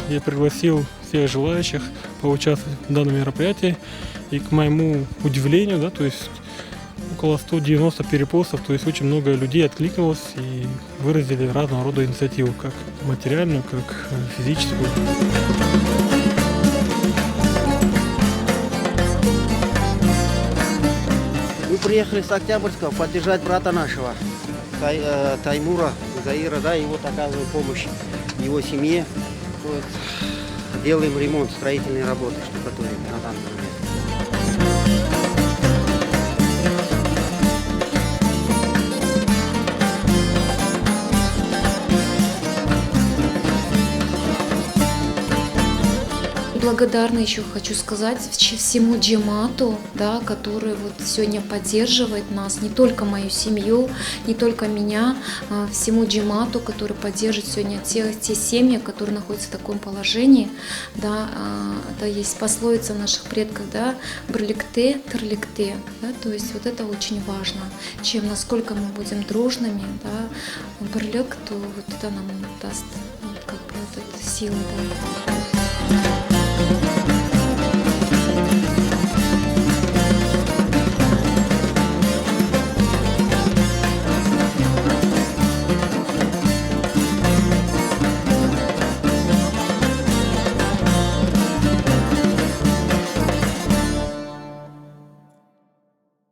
я пригласил всех желающих поучаствовать в данном мероприятии. И к моему удивлению, да, то есть около 190 перепостов, то есть очень много людей откликнулось и выразили разного рода инициативу, как материальную, как физическую. Мы приехали с Октябрьского поддержать брата нашего, Таймура Заира, да, и вот оказываем помощь его семье. Вот. Делаем ремонт, строительные работы, штукатурим на данный момент. Благодарна еще хочу сказать всему джамату, да, который вот сегодня поддерживает нас, не только мою семью, не только меня, а всему джамату, который поддерживает сегодня те семьи, которые находятся в таком положении. Да, это есть пословица наших предков, да, брликте, трликте, да, то есть вот это очень важно. Чем насколько мы будем дружными, да, брлик, то вот это нам даст вот, как бы, вот эту силу. Да.